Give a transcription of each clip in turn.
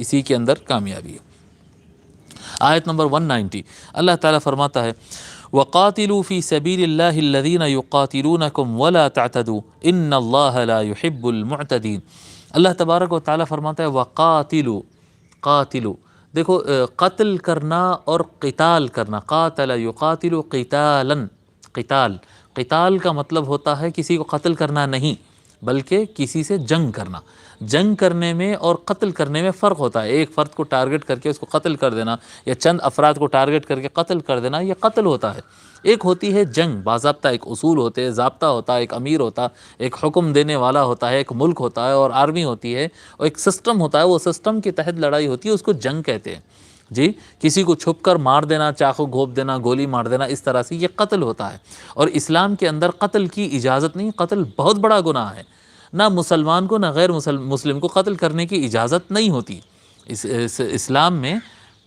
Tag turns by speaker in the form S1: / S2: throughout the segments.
S1: اسی کے اندر کامیابی ہے۔ آیت نمبر 190 اللہ تعالیٰ فرماتا ہے وَقَاتِلُوا فِي سَبِيلِ اللَّهِ الَّذِينَ يُقَاتِلُونَكُمْ وَلَا تَعْتَدُوا إِنَّ اللَّهَ لَا يُحِبُّ الْمُعْتَدِينَ۔ اللہ تبارک و تعالیٰ فرماتا ہے وَقَاتِلُوا، قاتلو، دیکھو قتل کرنا اور قتال کرنا، قاتل یقاتل قتالا، قتال، قتال کا مطلب ہوتا ہے کسی کو قتل کرنا نہیں بلکہ کسی سے جنگ کرنا۔ جنگ کرنے میں اور قتل کرنے میں فرق ہوتا ہے۔ ایک فرد کو ٹارگٹ کر کے اس کو قتل کر دینا یا چند افراد کو ٹارگٹ کر کے قتل کر دینا یہ قتل ہوتا ہے۔ ایک ہوتی ہے جنگ، باضابطہ ایک اصول ہوتے ہیں، ضابطہ ہوتا ہے، ایک امیر ہوتا ہے، ایک حکم دینے والا ہوتا ہے، ایک ملک ہوتا ہے اور آرمی ہوتی ہے اور ایک سسٹم ہوتا ہے، وہ سسٹم کے تحت لڑائی ہوتی ہے، اس کو جنگ کہتے ہیں جی۔ کسی کو چھپ کر مار دینا، چاقو گھونپ دینا، گولی مار دینا، اس طرح سے یہ قتل ہوتا ہے۔ اور اسلام کے اندر قتل کی اجازت نہیں، قتل بہت بڑا گناہ ہے، نہ مسلمان کو نہ غیر مسلم کو قتل کرنے کی اجازت نہیں ہوتی۔ اسلام میں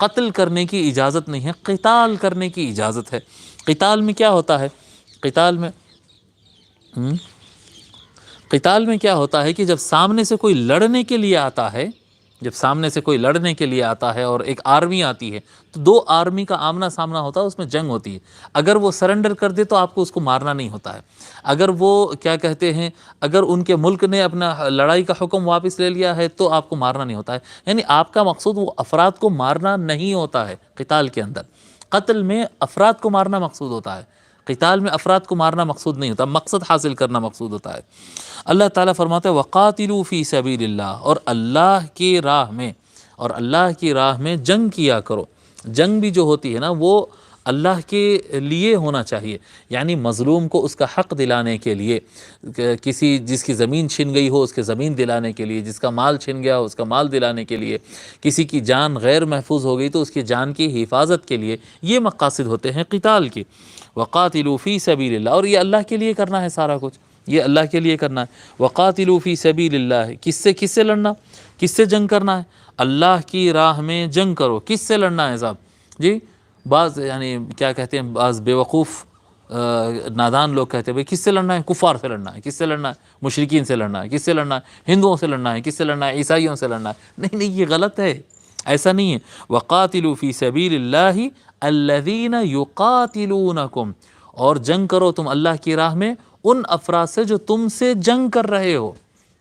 S1: قتل کرنے کی اجازت نہیں ہے، قتال کرنے کی اجازت ہے۔ قتال میں کیا ہوتا ہے؟ قتال میں کیا ہوتا ہے کہ جب سامنے سے کوئی لڑنے کے لیے آتا ہے، جب سامنے سے کوئی لڑنے کے لیے آتا ہے اور ایک آرمی آتی ہے تو دو آرمی کا آمنا سامنا ہوتا ہے، اس میں جنگ ہوتی ہے۔ اگر وہ سرنڈر کر دے تو آپ کو اس کو مارنا نہیں ہوتا ہے۔ اگر وہ کیا کہتے ہیں، اگر ان کے ملک نے اپنا لڑائی کا حکم واپس لے لیا ہے تو آپ کو مارنا نہیں ہوتا ہے۔ یعنی آپ کا مقصود وہ افراد کو مارنا نہیں ہوتا ہے قتال کے اندر۔ قتل میں افراد کو مارنا مقصود ہوتا ہے، قتال میں افراد کو مارنا مقصود نہیں ہوتا، مقصد حاصل کرنا مقصود ہوتا ہے۔ اللہ تعالیٰ فرماتا ہے وَقَاتِلُوا فِي سَبِيلِ اللَّهِ، اور اللہ کی راہ میں، اور اللہ کی راہ میں جنگ کیا کرو۔ جنگ بھی جو ہوتی ہے نا وہ اللہ کے لیے ہونا چاہیے، یعنی مظلوم کو اس کا حق دلانے کے لیے، کسی جس کی زمین چھن گئی ہو اس کے زمین دلانے کے لیے، جس کا مال چھن گیا ہو اس کا مال دلانے کے لیے، کسی کی جان غیر محفوظ ہو گئی تو اس کی جان کی حفاظت کے لیے، یہ مقاصد ہوتے ہیں قتال کی۔ وَقَاتِلُوا فِي سَبِيلِ اللَّهِ، اور یہ اللہ کے لیے کرنا ہے سارا کچھ، یہ اللہ کے لیے کرنا ہے۔ وَقَاتِلُوا فِي سَبِيلِ اللَّهِ، کس سے لڑنا، کس سے جنگ کرنا ہے؟ اللہ کی راہ میں جنگ کرو۔ کس سے لڑنا ہے صاحب جی؟ بعض یعنی کیا کہتے ہیں، بعض بیوقوف نادان لوگ کہتے ہیں بھئی کس سے لڑنا ہے؟ کفار سے لڑنا ہے۔ کس سے لڑنا ہے؟ مشرکین سے لڑنا ہے۔ کس سے لڑنا ہے؟ ہندوؤں سے لڑنا ہے۔ کس سے لڑنا ہے؟ عیسائیوں سے لڑنا ہے۔ نہیں، یہ غلط ہے، ایسا نہیں ہے۔ وَقَاتِلُوا فِي سَبِيلِ اللَّهِ الَّذِينَ يُقَاتِلُونَكُمْ، اور جنگ کرو تم اللہ کی راہ میں ان افراد سے جو تم سے جنگ کر رہے ہو۔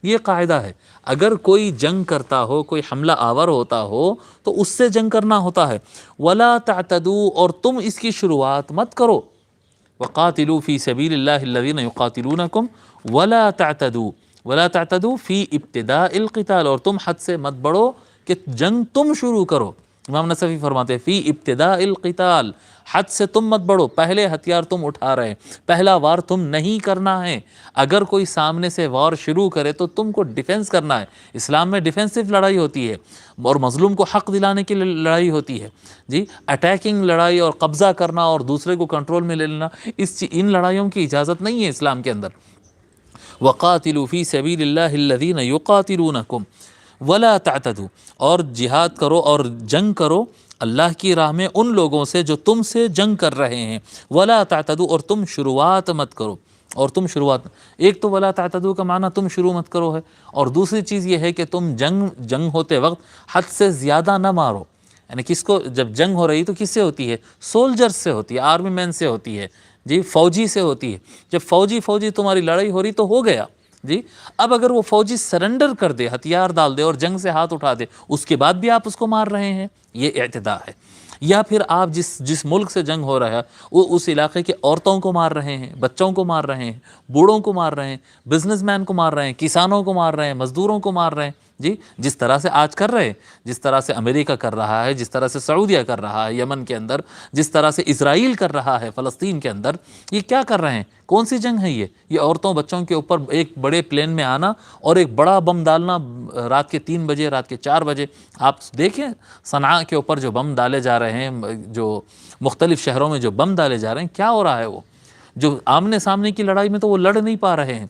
S1: یہ قاعدہ ہے، اگر کوئی جنگ کرتا ہو، کوئی حملہ آور ہوتا ہو تو اس سے جنگ کرنا ہوتا ہے۔ وَلَا تَعْتَدُوا، اور تم اس کی شروعات مت کرو۔ وَقَاتِلُوا فِي سَبِيلِ اللَّهِ الَّذِينَ يُقَاتِلُونَكُمْ وَلَا تَعْتَدُوا، وَلَا تَعْتَدُوا فِي ابْتِدَاءِ الْقِتَالِ، اور تم حد سے مت بڑھو کہ جنگ تم شروع کرو۔ امام نصفی فرماتے ہیں فی ابتداء القتال، حد سے تم مت بڑھو، پہلے ہتھیار تم اٹھا رہے، پہلا وار تم نہیں کرنا ہے۔ اگر کوئی سامنے سے وار شروع کرے تو تم کو ڈیفنس کرنا ہے۔ اسلام میں ڈیفنسو لڑائی ہوتی ہے اور مظلوم کو حق دلانے کی لڑائی ہوتی ہے جی۔ اٹیکنگ لڑائی اور قبضہ کرنا اور دوسرے کو کنٹرول میں لے لینا، ان لڑائیوں کی اجازت نہیں ہے اسلام کے اندر۔ وَقَاتِلُوا فِي سَبِيلِ اللَّهِ الَّذِينَ يُقَاتِلُونَكُمْ وَلَا تَعْتَدُوا، اور جہاد کرو اور جنگ کرو اللہ کی راہ میں ان لوگوں سے جو تم سے جنگ کر رہے ہیں۔ وَلَا تَعْتَدُوا، اور تم شروعات مت کرو، اور تم شروعات، ایک تو وَلَا تَعْتَدُوا کا معنی تم شروع مت کرو ہے، اور دوسری چیز یہ ہے کہ تم جنگ ہوتے وقت حد سے زیادہ نہ مارو۔ یعنی کس کو، جب جنگ ہو رہی تو کس سے ہوتی ہے؟ سولجرز سے ہوتی ہے، آرمی مین سے ہوتی ہے جی، فوجی سے ہوتی ہے۔ جب فوجی تمہاری لڑائی ہو رہی تو ہو گیا جی۔ اب اگر وہ فوجی سرنڈر کر دے، ہتھیار ڈال دے اور جنگ سے ہاتھ اٹھا دے، اس کے بعد بھی آپ اس کو مار رہے ہیں، یہ اعتداء ہے۔ یا پھر آپ جس ملک سے جنگ ہو رہا ہے وہ اس علاقے کے عورتوں کو مار رہے ہیں، بچوں کو مار رہے ہیں، بوڑھوں کو مار رہے ہیں، بزنس مین کو مار رہے ہیں، کسانوں کو مار رہے ہیں، مزدوروں کو مار رہے ہیں جی، جس طرح سے آج کر رہے ہیں، جس طرح سے امریکہ کر رہا ہے، جس طرح سے سعودیہ کر رہا ہے یمن کے اندر، جس طرح سے اسرائیل کر رہا ہے فلسطین کے اندر۔ یہ کیا کر رہے ہیں؟ کون سی جنگ ہے یہ عورتوں بچوں کے اوپر ایک بڑے پلین میں آنا اور ایک بڑا بم ڈالنا رات کے 3 بجے، رات کے 4 بجے۔ آپ دیکھیں صنعاء کے اوپر جو بم ڈالے جا رہے ہیں، جو مختلف شہروں میں جو بم ڈالے جا رہے ہیں، کیا ہو رہا ہے؟ وہ جو آمنے سامنے کی لڑائی میں تو وہ لڑ نہیں پا رہے ہیں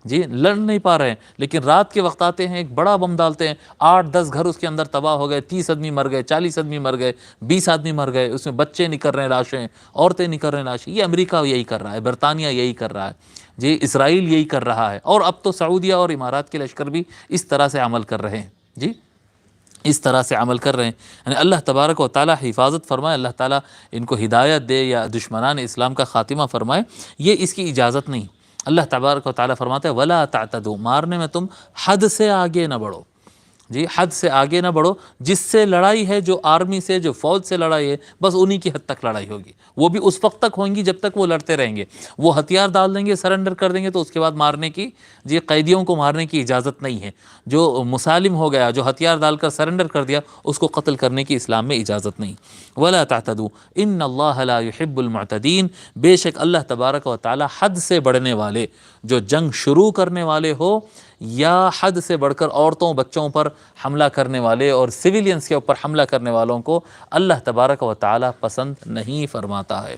S1: جی، لڑ نہیں پا رہے ہیں، لیکن رات کے وقت آتے ہیں ایک بڑا بم ڈالتے ہیں، 8-10 گھر اس کے اندر تباہ ہو گئے، 30 آدمی مر گئے، 40 آدمی مر گئے، 20 آدمی مر گئے، اس میں بچے نکل رہے ہیں لاشیں، عورتیں نکل رہے ہیں لاشیں۔ یہ امریکہ یہی کر رہا ہے، برطانیہ یہی کر رہا ہے جی، اسرائیل یہی کر رہا ہے، اور اب تو سعودیہ اور امارات کے لشکر بھی اس طرح سے عمل کر رہے ہیں جی۔ اس طرح سے عمل کر رہے ہیں، یعنی اللہ تبارک و تعالی حفاظت فرمائے، اللہ تعالیٰ ان کو ہدایت دے یا دشمنان اسلام کا خاتمہ فرمائے، یہ اس کی اجازت نہیں۔ اللہ تبارک و تعالیٰ فرماتے ہیں وَلَا تَعْتَدُوا، مارنے میں تم حد سے آگے نہ بڑھو، جی حد سے آگے نہ بڑھو۔ جس سے لڑائی ہے، جو آرمی سے، جو فوج سے لڑائی ہے، بس انہی کی حد تک لڑائی ہوگی، وہ بھی اس وقت تک ہویں گی جب تک وہ لڑتے رہیں گے۔ وہ ہتھیار ڈال دیں گے، سرنڈر کر دیں گے، تو اس کے بعد مارنے کی، جی قیدیوں کو مارنے کی اجازت نہیں ہے۔ جو مسالم ہو گیا، جو ہتھیار ڈال کر سرنڈر کر دیا، اس کو قتل کرنے کی اسلام میں اجازت نہیں۔ وَلَا تَعْتَدُوا إِنَّ اللَّهَ لَا يُحِبُّ الْمُعْتَدِينَ، بے شک اللہ تبارک و تعالی حد سے بڑھنے والے، جو جنگ شروع کرنے والے ہو یا حد سے بڑھ کر عورتوں بچوں پر حملہ کرنے والے اور سویلینز کے اوپر حملہ کرنے والوں کو اللہ تبارک و تعالی پسند نہیں فرماتا ہے۔